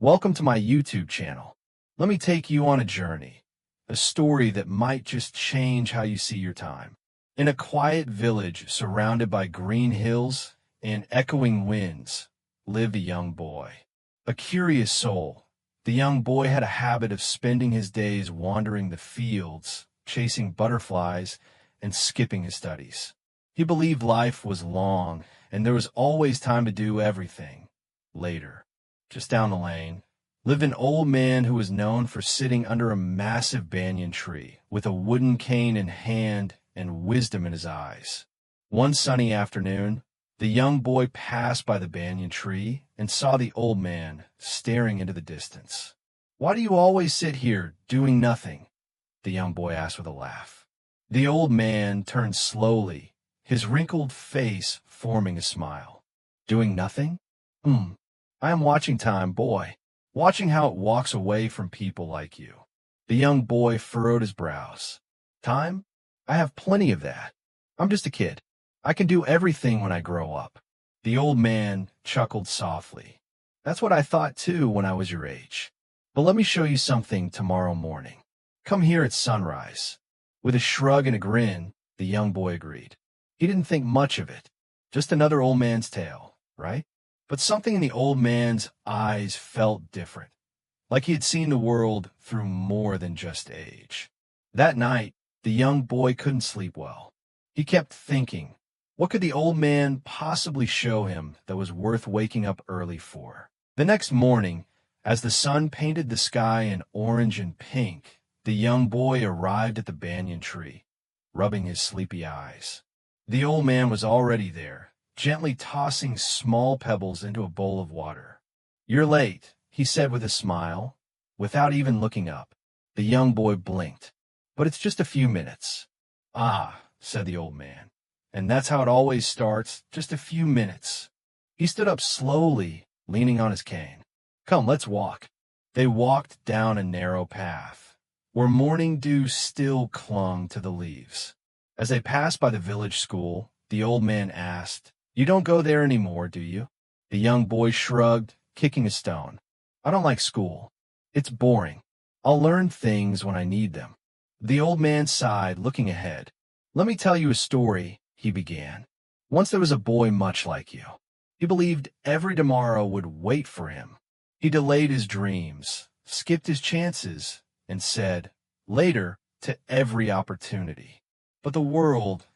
Welcome to my YouTube channel. Let me take you on a journey, a story that might just change how you see your time. In a quiet village surrounded by green hills and echoing winds lived a young boy. A curious soul, the young boy had a habit of spending his days wandering the fields, chasing butterflies, and skipping his studies. He believed life was long, and there was always time to do everything. Later, just down the lane, lived an old man who was known for sitting under a massive banyan tree with a wooden cane in hand and wisdom in his eyes. One sunny afternoon, the young boy passed by the banyan tree and saw the old man staring into the distance. "Why do you always sit here, doing nothing?" the young boy asked with a laugh. The old man turned slowly, his wrinkled face forming a smile. "Doing nothing? I am watching time, boy. Watching how it walks away from people like you." The young boy furrowed his brows. "Time? I have plenty of that. I'm just a kid. I can do everything when I grow up." The old man chuckled softly. "That's what I thought too when I was your age. But let me show you something tomorrow morning. Come here at sunrise." With a shrug and a grin, the young boy agreed. He didn't think much of it. Just another old man's tale, right? But something in the old man's eyes felt different, like he had seen the world through more than just age. That night, the young boy couldn't sleep well. He kept thinking, what could the old man possibly show him that was worth waking up early for? The next morning, as the sun painted the sky in orange and pink, the young boy arrived at the banyan tree, rubbing his sleepy eyes. The old man was already there, gently tossing small pebbles into a bowl of water. "You're late," he said with a smile, without even looking up. The young boy blinked. "But it's just a few minutes." "Ah," said the old man. "And that's how it always starts, just a few minutes." He stood up slowly, leaning on his cane. "Come, let's walk." They walked down a narrow path, where morning dew still clung to the leaves. As they passed by the village school, the old man asked, "You don't go there anymore, do you?" The young boy shrugged, kicking a stone. "I don't like school. It's boring. I'll learn things when I need them." The old man sighed, looking ahead. "Let me tell you a story," he began. "Once there was a boy much like you. He believed every tomorrow would wait for him. He delayed his dreams, skipped his chances, and said, 'Later' to every opportunity. But the world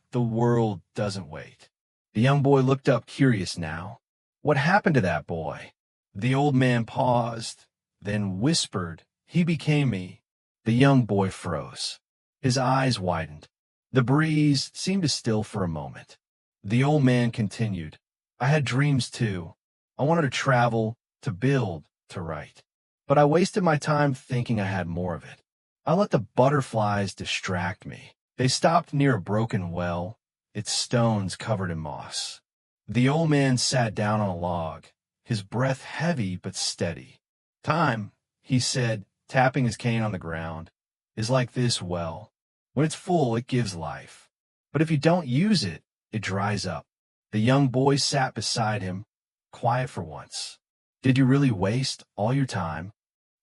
doesn't wait." The young boy looked up, curious now. "What happened to that boy?" The old man paused, then whispered, "He became me." The young boy froze. His eyes widened. The breeze seemed to still for a moment. The old man continued, "I had dreams too. I wanted to travel, to build, to write. But I wasted my time thinking I had more of it. I let the butterflies distract me. They stopped near a broken well, its stones covered in moss." The old man sat down on a log, his breath heavy but steady. "Time," he said, tapping his cane on the ground, "is like this well. When it's full, it gives life. But if you don't use it, it dries up." The young boy sat beside him, quiet for once. "Did you really waste all your time?"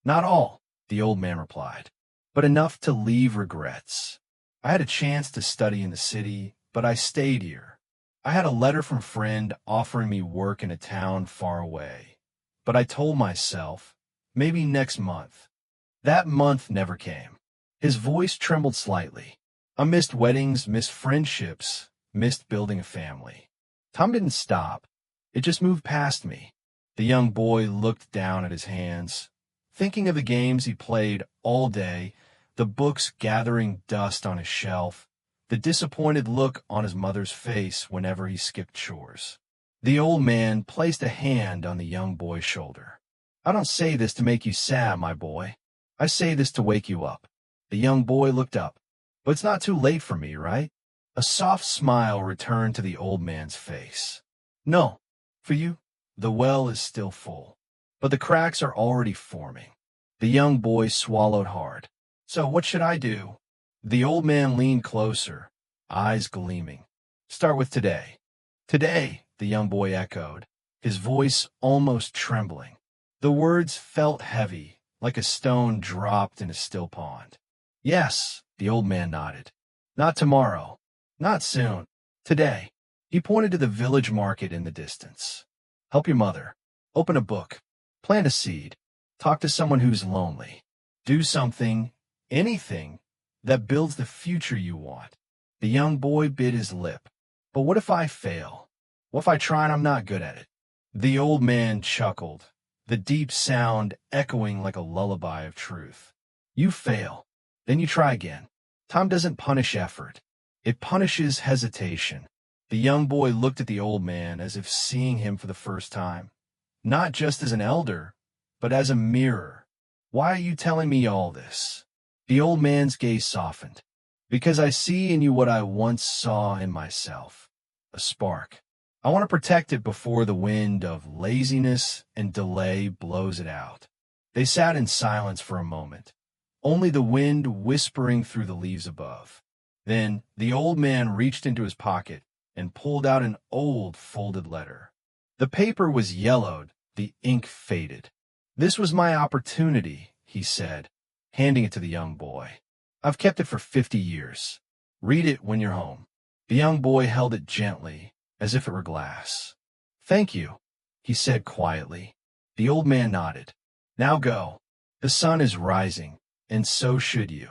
"Not all," the old man replied, "but enough to leave regrets. I had a chance to study in the city, but I stayed here. I had a letter from a friend offering me work in a town far away. But I told myself, maybe next month. That month never came." His voice trembled slightly. "I missed weddings, missed friendships, missed building a family. Time didn't stop. It just moved past me." The young boy looked down at his hands, thinking of the games he played all day, the books gathering dust on his shelf, the disappointed look on his mother's face whenever he skipped chores. The old man placed a hand on the young boy's shoulder. "I don't say this to make you sad, my boy. I say this to wake you up." The young boy looked up. "But it's not too late for me, right?" A soft smile returned to the old man's face. "No, for you, the well is still full, but the cracks are already forming." The young boy swallowed hard. "So what should I do?" The old man leaned closer, eyes gleaming. "Start with today." "Today," the young boy echoed, his voice almost trembling. The words felt heavy, like a stone dropped in a still pond. Yes, the old man nodded. Not tomorrow. Not soon. Today. He pointed to the village market in the distance. Help your mother. Open a book. Plant a seed. Talk to someone who's lonely. Do something, anything, that builds the future you want. The young boy bit his lip. But what if I fail? What if I try and I'm not good at it? The old man chuckled, the deep sound echoing like a lullaby of truth. You fail. Then you try again. Time doesn't punish effort. It punishes hesitation. The young boy looked at the old man as if seeing him for the first time. Not just as an elder, but as a mirror. Why are you telling me all this? The old man's gaze softened. Because I see in you what I once saw in myself. A spark. I want to protect it before the wind of laziness and delay blows it out. They sat in silence for a moment, only the wind whispering through the leaves above. Then the old man reached into his pocket and pulled out an old folded letter. The paper was yellowed, the ink faded. This was my opportunity, he said, handing it to the young boy. I've kept it for 50 years. Read it when you're home. The young boy held it gently, as if it were glass. Thank you, he said quietly. The old man nodded. Now go. The sun is rising, and so should you.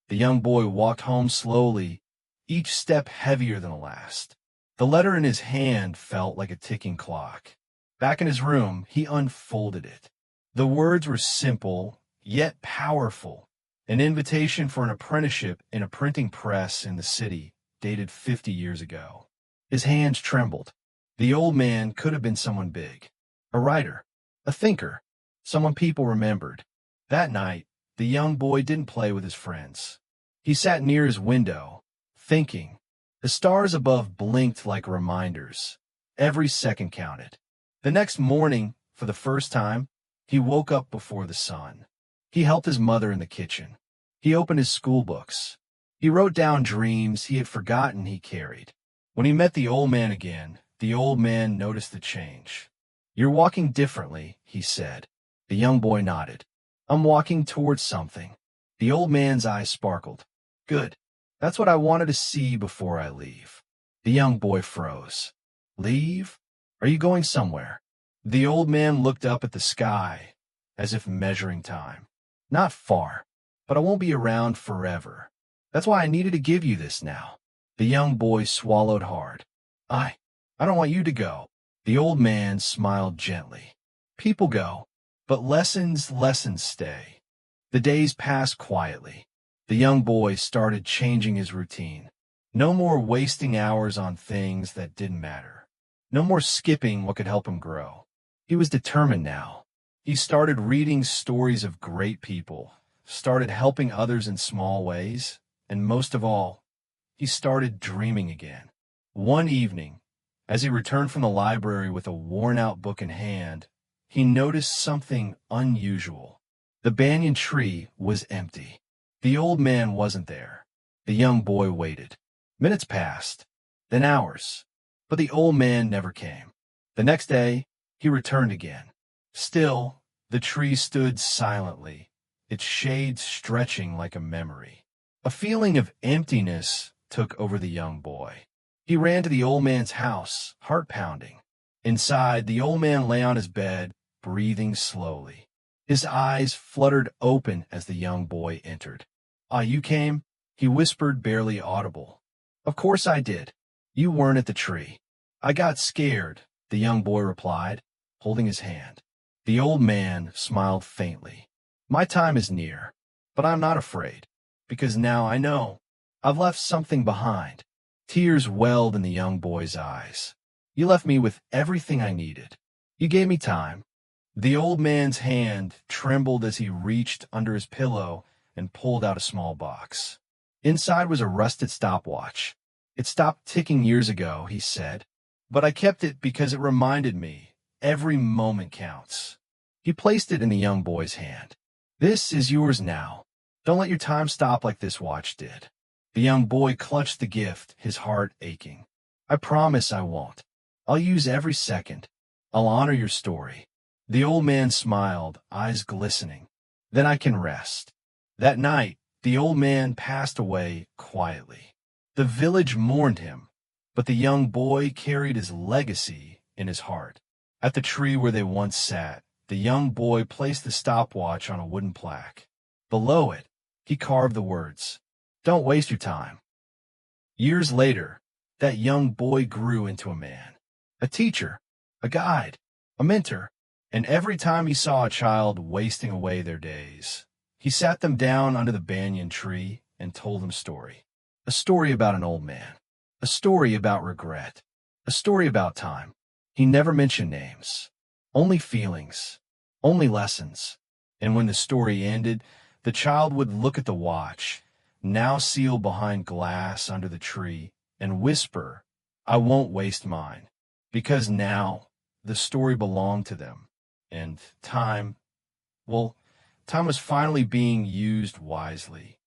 The young boy walked home slowly, each step heavier than the last. The letter in his hand felt like a ticking clock. Back in his room, he unfolded it. The words were simple, yet powerful. An invitation for an apprenticeship in a printing press in the city, dated 50 years ago. His hands trembled. The old man could have been someone big. A writer. A thinker. Someone people remembered. That night, the young boy didn't play with his friends. He sat near his window, thinking. The stars above blinked like reminders. Every second counted. The next morning, for the first time, he woke up before the sun. He helped his mother in the kitchen. He opened his school books. He wrote down dreams he had forgotten he carried. When he met the old man again, the old man noticed the change. You're walking differently, he said. The young boy nodded. I'm walking towards something. The old man's eyes sparkled. Good. That's what I wanted to see before I leave. The young boy froze. Leave? Are you going somewhere? The old man looked up at the sky, as if measuring time. Not far, but I won't be around forever. That's why I needed to give you this now. The young boy swallowed hard. I don't want you to go. The old man smiled gently. People go, but lessons stay. The days passed quietly. The young boy started changing his routine. No more wasting hours on things that didn't matter. No more skipping what could help him grow. He was determined now. He started reading stories of great people, started helping others in small ways, and most of all, he started dreaming again. One evening, as he returned from the library with a worn-out book in hand, he noticed something unusual. The banyan tree was empty. The old man wasn't there. The young boy waited. Minutes passed, then hours, but the old man never came. The next day, he returned again. Still, the tree stood silently, its shade stretching like a memory. A feeling of emptiness took over the young boy. He ran to the old man's house, heart pounding. Inside, the old man lay on his bed, breathing slowly. His eyes fluttered open as the young boy entered. Ah, you came? He whispered, barely audible. Of course I did. You weren't at the tree. I got scared, the young boy replied, holding his hand. The old man smiled faintly. My time is near, but I'm not afraid, because now I know. I've left something behind. Tears welled in the young boy's eyes. You left me with everything I needed. You gave me time. The old man's hand trembled as he reached under his pillow and pulled out a small box. Inside was a rusted stopwatch. It stopped ticking years ago, he said, but I kept it because it reminded me every moment counts. He placed it in the young boy's hand. This is yours now. Don't let your time stop like this watch did. The young boy clutched the gift, his heart aching. I promise I won't. I'll use every second. I'll honor your story. The old man smiled, eyes glistening. Then I can rest. That night, the old man passed away quietly. The village mourned him, but the young boy carried his legacy in his heart. At the tree where they once sat, the young boy placed the stopwatch on a wooden plaque. Below it, he carved the words, "Don't waste your time." Years later, that young boy grew into a man, a teacher, a guide, a mentor, and every time he saw a child wasting away their days, he sat them down under the banyan tree and told them a story about an old man, a story about regret, a story about time. He never mentioned names, only feelings, only lessons. And when the story ended, the child would look at the watch, now sealed behind glass under the tree, and whisper, "I won't waste mine," because now the story belonged to them. And time, well, time was finally being used wisely.